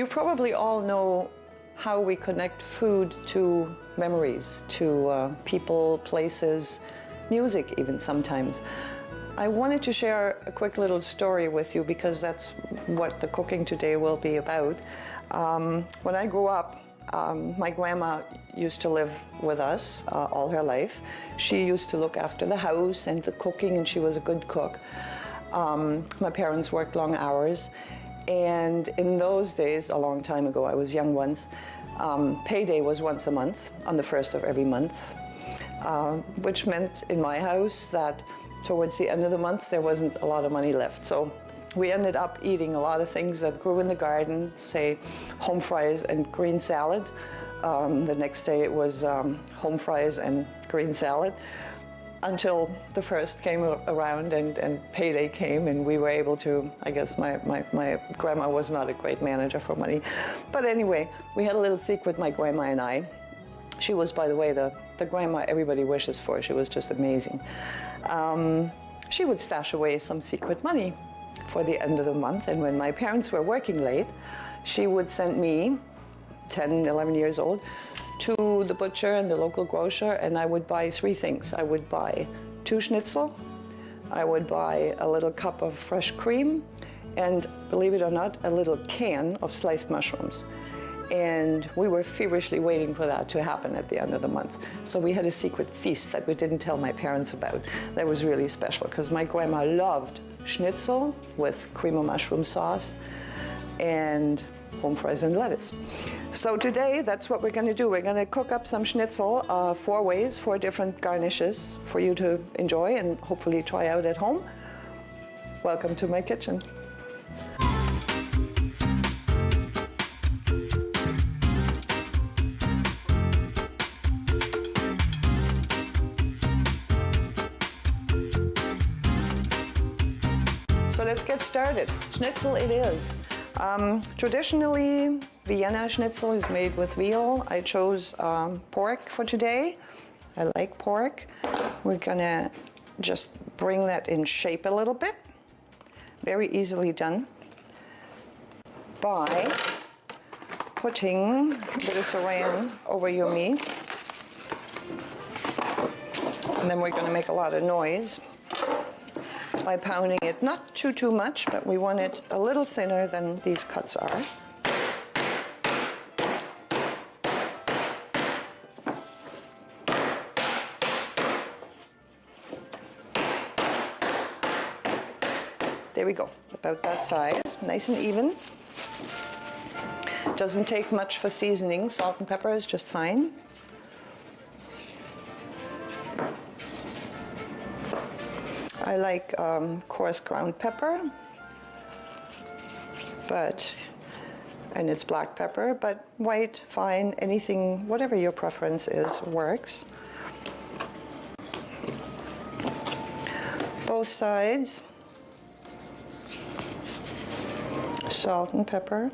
You probably all know how we connect food to memories, to people, places, music even sometimes. I wanted to share a quick little story with you because that's what the cooking today will be about. When I grew up, my grandma used to live with us all her life. She used to look after the house and the cooking, and she was a good cook. My parents worked long hours, and in those days, a long time ago, I was young once, payday was once a month, on the first of every month, which meant in my house that towards the end of the month there wasn't a lot of money left. So we ended up eating a lot of things that grew in the garden, say home fries and green salad. The next day it was home fries and green salad, until the first came around and payday came, and we were able to, I guess my grandma was not a great manager for money. But anyway, we had a little secret, my grandma and I. She was, by the way, the grandma everybody wishes for. She was just amazing. She would stash away some secret money for the end of the month, and when my parents were working late, she would send me, 10, 11 years old, to the butcher and the local grocer, and I would buy three things. I would buy 2 Schnitzel, I would buy a little cup of fresh cream, and believe it or not, a little can of sliced mushrooms. And we were feverishly waiting for that to happen at the end of the month. So we had a secret feast that we didn't tell my parents about. That was really special because my grandma loved Schnitzel with cream of mushroom sauce and home fries and lettuce. So today, that's what we're gonna do. We're gonna cook up some Schnitzel 4 ways, 4 different garnishes for you to enjoy and hopefully try out at home. Welcome to my kitchen. So let's get started. Schnitzel it is. Traditionally, Vienna Schnitzel is made with veal. I chose pork for today. I like pork. We're gonna just bring that in shape a little bit. Very easily done by putting a bit of saran over your meat. And then we're gonna make a lot of noise by pounding it, not too much, but we want it a little thinner than these cuts are. There we go, about that size, nice and even. Doesn't take much for seasoning, salt and pepper is just fine. I like coarse ground pepper, and it's black pepper, but white, fine, anything, whatever your preference is, works. Both sides, salt and pepper.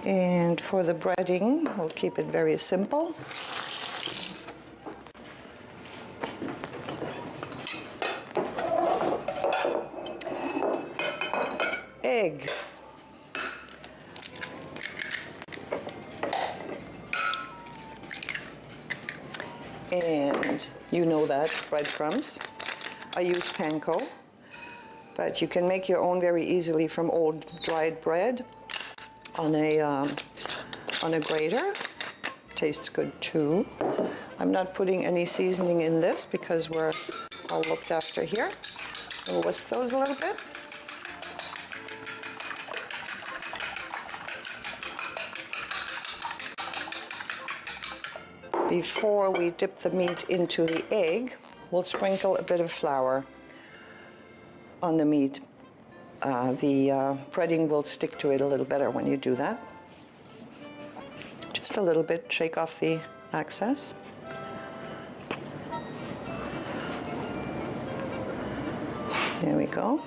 And for the breading, we'll keep it very simple. Egg. And you know that, breadcrumbs. I use panko, but you can make your own very easily from old dried bread on a grater. Tastes good too. I'm not putting any seasoning in this because we're all looked after here. We'll whisk those a little bit. Before we dip the meat into the egg, we'll sprinkle a bit of flour on the meat. The breading will stick to it a little better when you do that. Just a little bit, shake off the excess. There we go.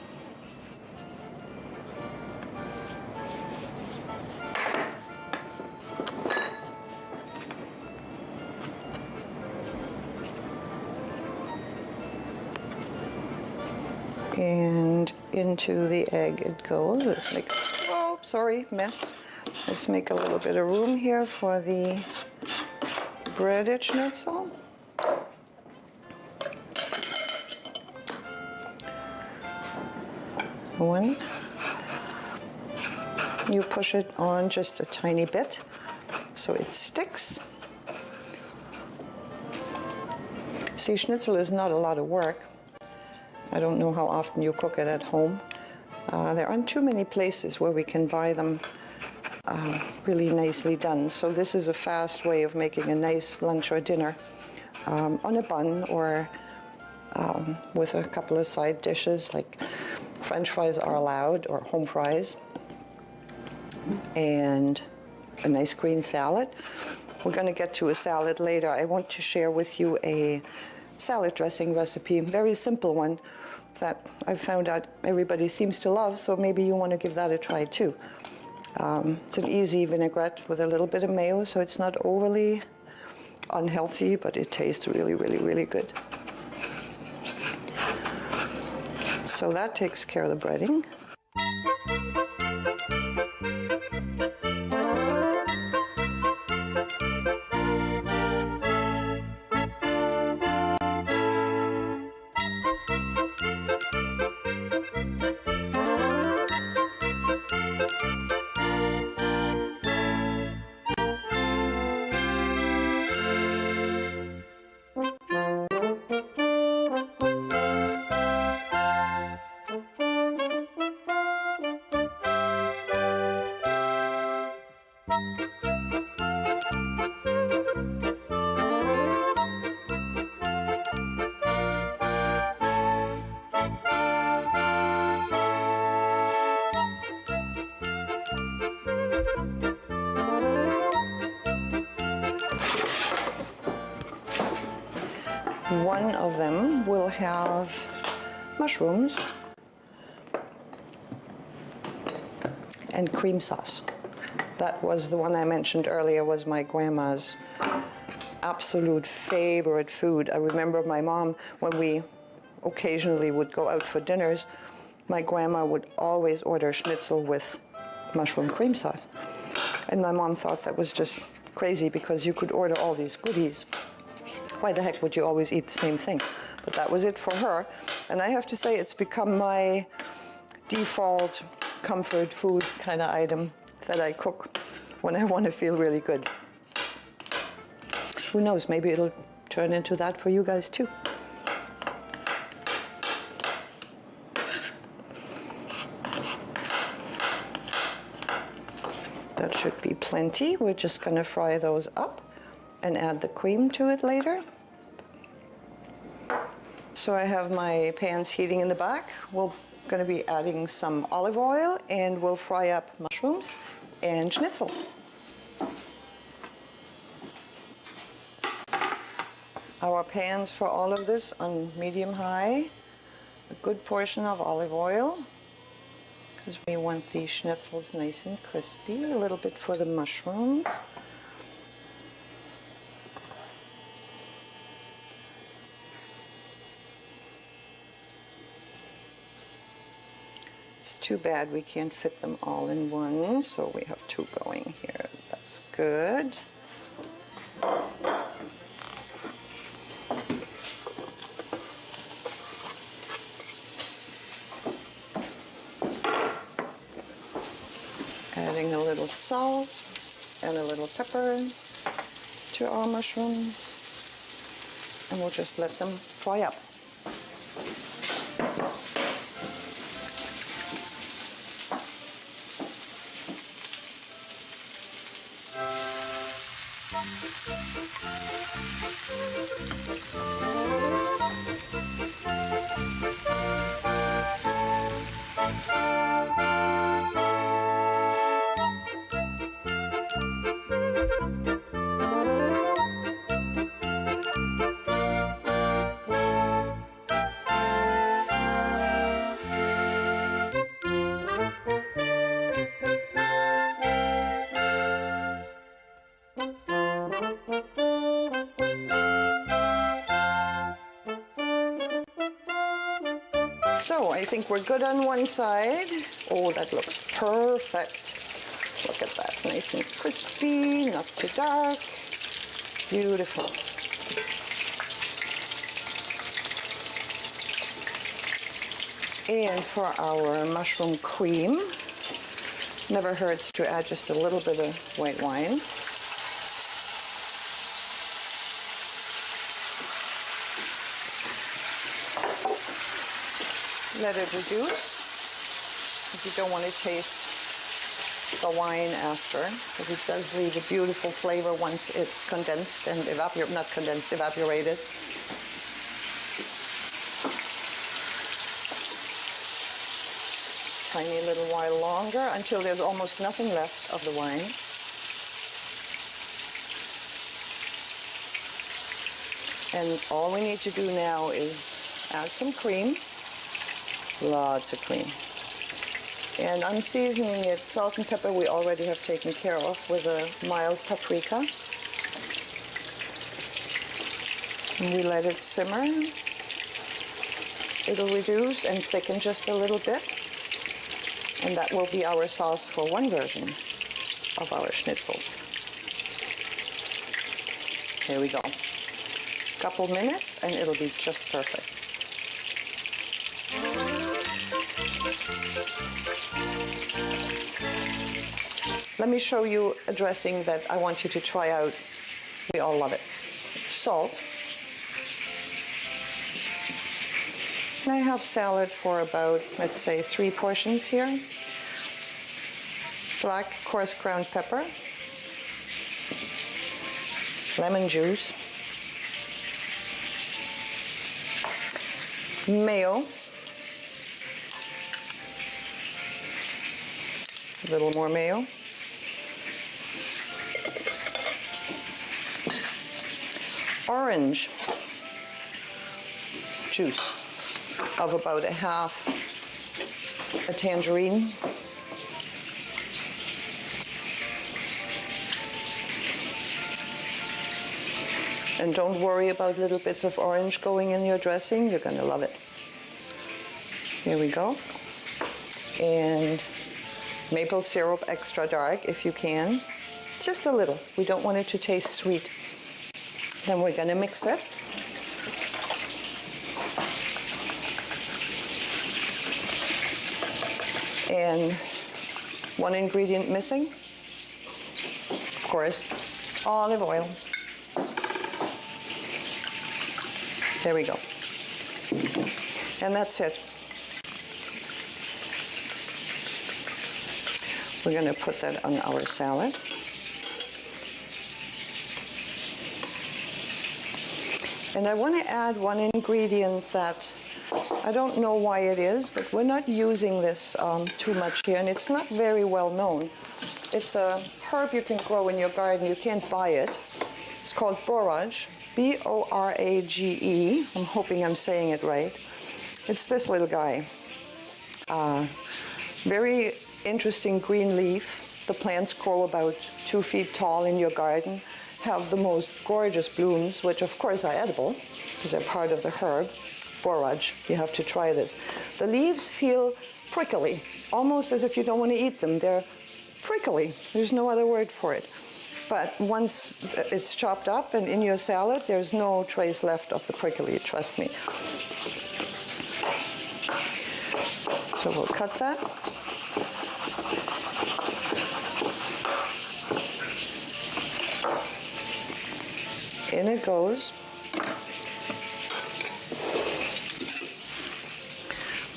And into the egg it goes. Let's make, oops, sorry, mess. Let's make a little bit of room here for the breaded schnitzel. One. You push it on just a tiny bit so it sticks. See, schnitzel is not a lot of work. I don't know how often you cook it at home. There aren't too many places where we can buy them really nicely done. So this is a fast way of making a nice lunch or dinner on a bun, or with a couple of side dishes, like French fries are allowed, or home fries, and a nice green salad. We're going to get to a salad later. I want to share with you a salad dressing recipe, a very simple one that I've found out everybody seems to love, so maybe you want to give that a try too. It's an easy vinaigrette with a little bit of mayo, so it's not overly unhealthy, but it tastes really, really, really good. So that takes care of the breading. One of them will have mushrooms and cream sauce. That was the one I mentioned earlier, was my grandma's absolute favorite food. I remember my mom, when we occasionally would go out for dinners, my grandma would always order schnitzel with mushroom cream sauce. And my mom thought that was just crazy, because you could order all these goodies. Why the heck would you always eat the same thing? But that was it for her. And I have to say, it's become my default comfort food kind of item that I cook when I want to feel really good. Who knows, maybe it'll turn into that for you guys too. That should be plenty. We're just going to fry those up and add the cream to it later. So I have my pans heating in the back. We're going to be adding some olive oil, and we'll fry up mushrooms and schnitzel. Our pans for all of this on medium-high. A good portion of olive oil, because we want these schnitzels nice and crispy. A little bit for the mushrooms. It's too bad we can't fit them all in one, so we have two going here. That's good. Adding a little salt and a little pepper to our mushrooms, and we'll just let them fry up. So I think we're good on one side. Oh, that looks perfect. Look at that, nice and crispy, not too dark. Beautiful. And for our mushroom cream, never hurts to add just a little bit of white wine. Let it reduce, because you don't want to taste the wine after, because it does leave a beautiful flavor once it's condensed and evaporated. Tiny little while longer until there's almost nothing left of the wine. And all we need to do now is add some cream. Lots of cream. And I'm seasoning it, salt and pepper we already have taken care of with a mild paprika. And we let it simmer. It'll reduce and thicken just a little bit. And that will be our sauce for one version of our schnitzels. Here we go. Couple minutes and it'll be just perfect. Let me show you a dressing that I want you to try out. We all love it. Salt. And I have salad for about, let's say, 3 portions here. Black coarse ground pepper. Lemon juice. Mayo. A little more mayo. Orange juice of about half a tangerine. And don't worry about little bits of orange going in your dressing. You're going to love it. Here we go. And maple syrup extra dark if you can. Just a little. We don't want it to taste sweet. Then we're going to mix it. And one ingredient missing, of course, olive oil. There we go. And that's it. We're going to put that on our salad. And I want to add one ingredient that I don't know why it is, but we're not using this too much here, and it's not very well known. It's a herb you can grow in your garden. You can't buy it. It's called borage, B-O-R-A-G-E. I'm hoping I'm saying it right. It's this little guy. Very interesting green leaf. The plants grow about 2 feet tall in your garden, have the most gorgeous blooms, which of course are edible because they're part of the herb. Borage, you have to try this. The leaves feel prickly, almost as if you don't want to eat them. They're prickly. There's no other word for it. But once it's chopped up and in your salad, there's no trace left of the prickly, trust me. So we'll cut that. In it goes.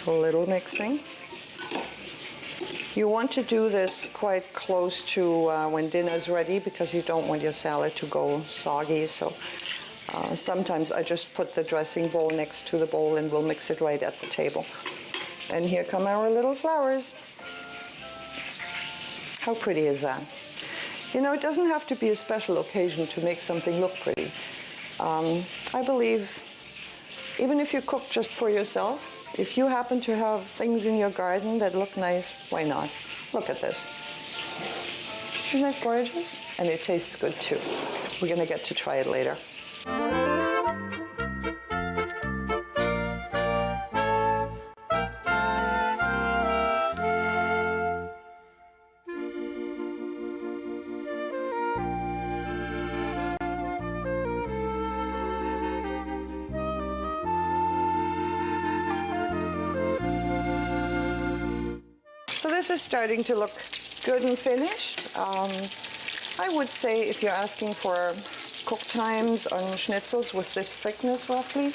A little mixing. You want to do this quite close to when dinner's ready because you don't want your salad to go soggy. So sometimes I just put the dressing bowl next to the bowl and we'll mix it right at the table. And here come our little flowers. How pretty is that? You know, it doesn't have to be a special occasion to make something look pretty. I believe even if you cook just for yourself, if you happen to have things in your garden that look nice, why not? Look at this. Isn't that gorgeous? And it tastes good too. We're going to get to try it later. this is starting to look good and finished. I would say if you're asking for cook times on schnitzels with this thickness roughly,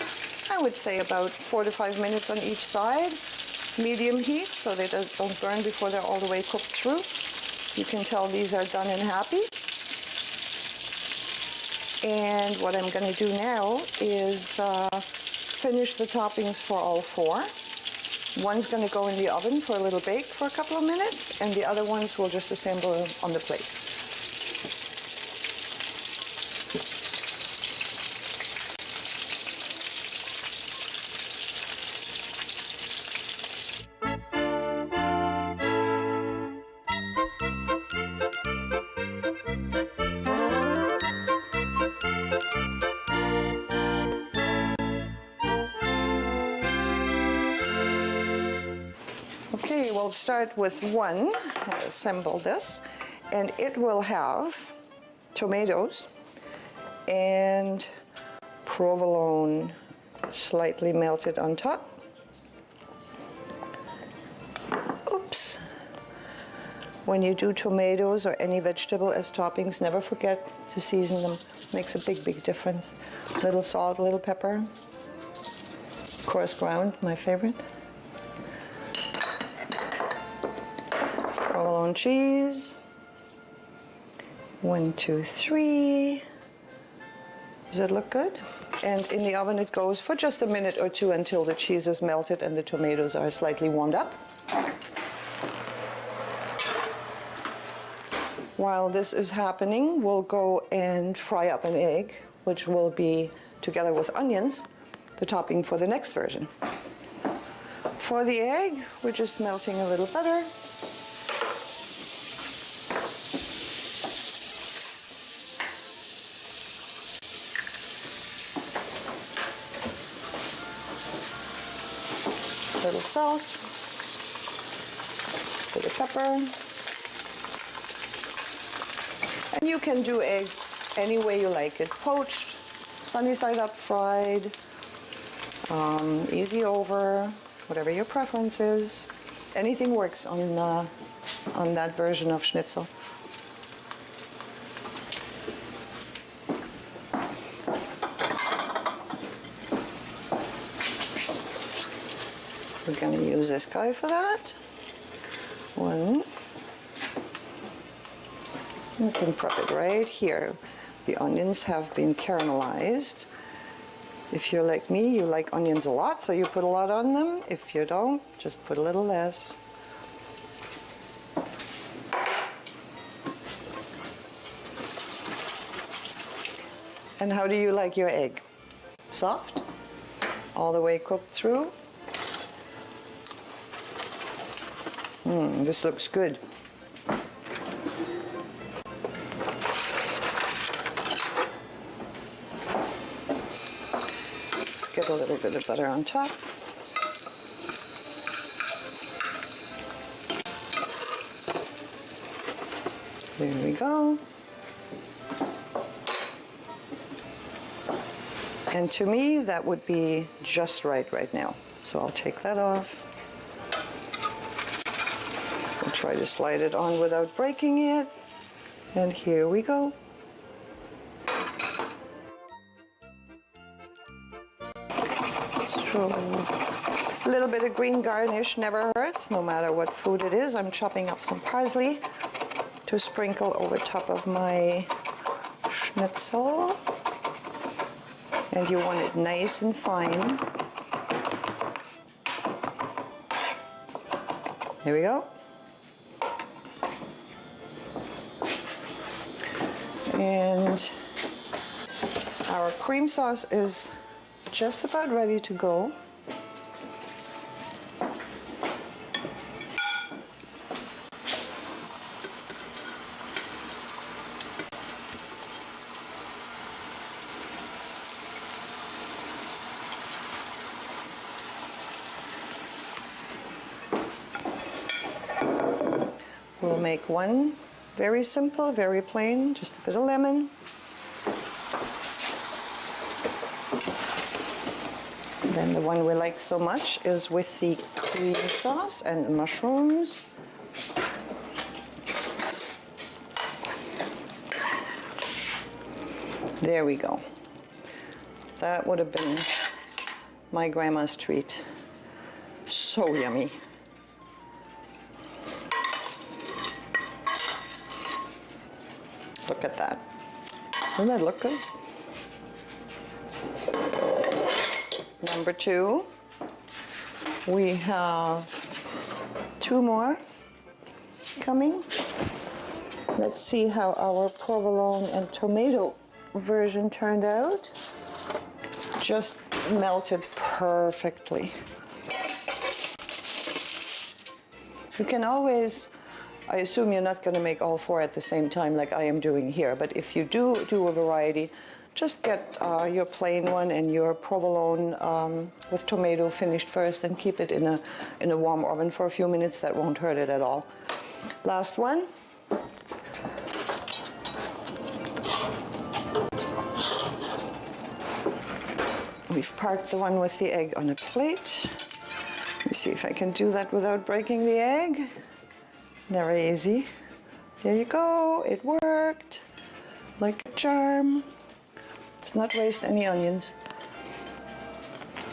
I would say about 4 to 5 minutes on each side. Medium heat so they don't burn before they're all the way cooked through. You can tell these are done and happy. And what I'm going to do now is finish the toppings for all 4. One's going to go in the oven for a little bake for a couple of minutes, and the other ones we'll just assemble on the plate. Okay, we'll start with one. I'll assemble this, and it will have tomatoes and provolone slightly melted on top. Oops. When you do tomatoes or any vegetable as toppings, never forget to season them. Makes a big, big difference. A little salt, a little pepper. Coarse ground, my favorite. Provolone cheese. 1, 2, 3. Does it look good? And in the oven it goes for just a minute or two until the cheese is melted and the tomatoes are slightly warmed up. While this is happening, we'll go and fry up an egg, which will be, together with onions, the topping for the next version. For the egg, we're just melting a little butter. A little salt, a bit of pepper. And you can do egg any way you like it. Poached, sunny side up fried, easy over, whatever your preference is. Anything works on that version of schnitzel. We're going to use this guy for that. One. You can prep it right here. The onions have been caramelized. If you're like me, you like onions a lot, so you put a lot on them. If you don't, just put a little less. And how do you like your egg? Soft? All the way cooked through? This looks good. Let's get a little bit of butter on top. There we go. And to me, that would be just right now. So I'll take that off. We'll try to slide it on without breaking it. And here we go. So a little bit of green garnish never hurts, no matter what food it is. I'm chopping up some parsley to sprinkle over top of my schnitzel. And you want it nice and fine. Here we go. And our cream sauce is just about ready to go. We'll make one very simple, very plain, just a bit of lemon. And then the one we like so much is with the cream sauce and mushrooms. There we go. That would have been my grandma's treat. So yummy. Look at that. Doesn't that look good? Number 2. We have 2 more coming. Let's see how our provolone and tomato version turned out. Just melted perfectly. You can always, I assume you're not going to make all 4 at the same time like I am doing here, but if you do a variety, just get your plain one and your provolone with tomato finished first and keep it in a warm oven for a few minutes. That won't hurt it at all. Last one. We've parked the one with the egg on a plate. Let me see if I can do that without breaking the egg. Very easy. There you go, it worked. Like a charm. Let's not waste any onions.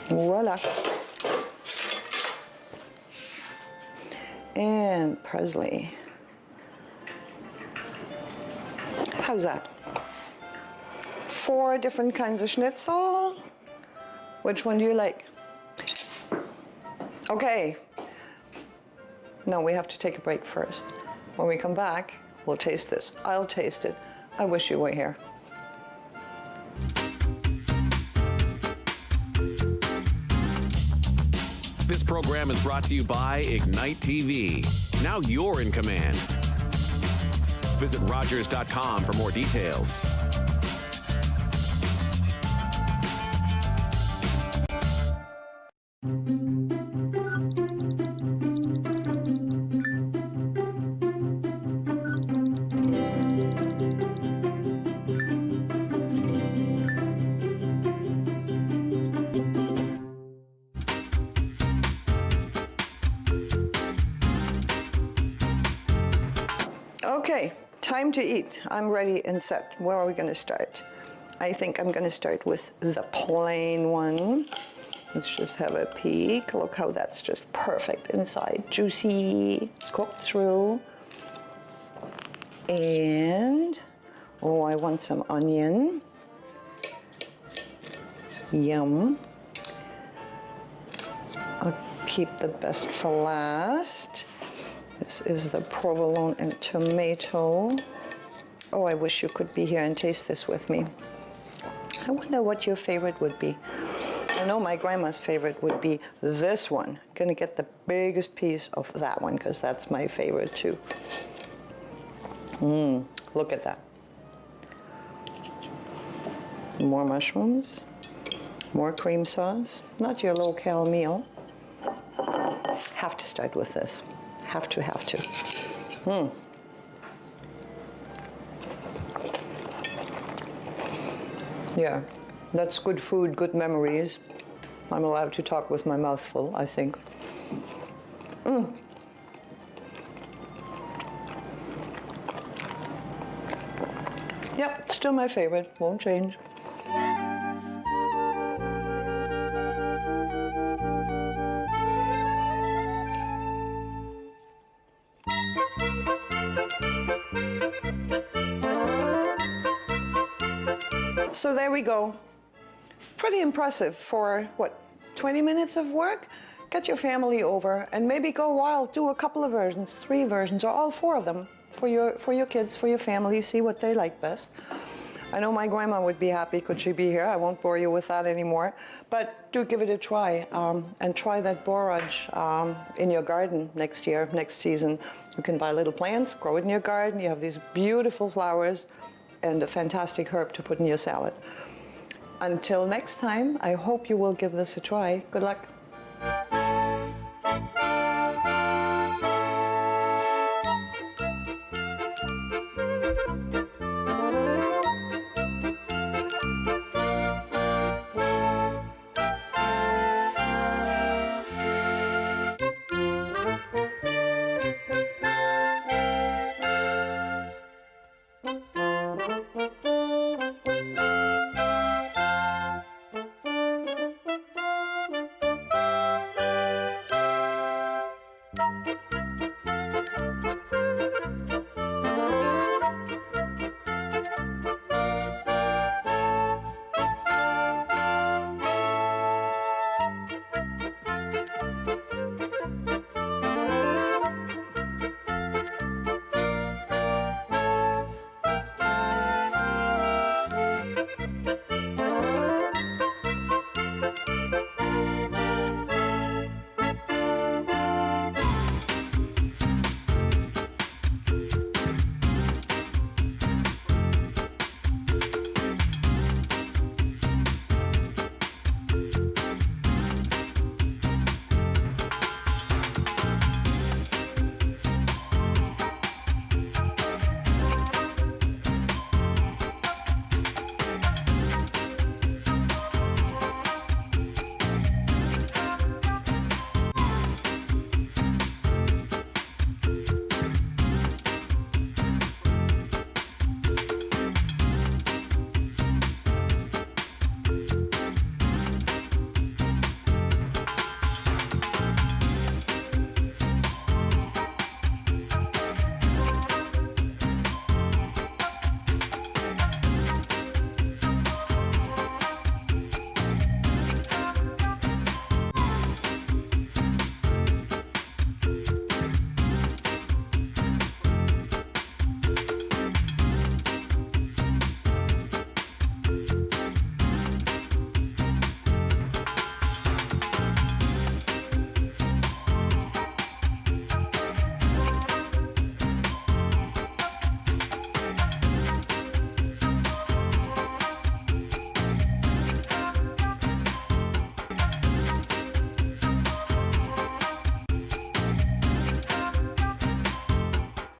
Voila. And parsley. How's that? 4 different kinds of schnitzel. Which one do you like? Okay. No, we have to take a break first. When we come back, we'll taste this. I'll taste it. I wish you were here. This program is brought to you by Ignite TV. Now you're in command. Visit Rogers.com for more details. Okay, time to eat. I'm ready and set. Where are we going to start? I think I'm going to start with the plain one. Let's just have a peek. Look how that's just perfect inside. Juicy, cooked through. And, oh, I want some onion. Yum. I'll keep the best for last. This is the provolone and tomato. Oh, I wish you could be here and taste this with me. I wonder what your favorite would be. I know my grandma's favorite would be this one. I'm gonna get the biggest piece of that one because that's my favorite too. Look at that. More mushrooms, more cream sauce. Not your low-cal meal. Have to start with this. Have to. Yeah, that's good food, good memories. I'm allowed to talk with my mouth full, I think. Yep, still my favorite, won't change. So there we go. Pretty impressive for, what, 20 minutes of work? Get your family over and maybe go wild, do a couple of versions, 3 versions, or all 4 of them for your kids, for your family, see what they like best. I know my grandma would be happy, could she be here? I won't bore you with that anymore. But do give it a try, and try that borage in your garden next year, next season. You can buy little plants, grow it in your garden. You have these beautiful flowers and a fantastic herb to put in your salad. Until next time, I hope you will give this a try. Good luck.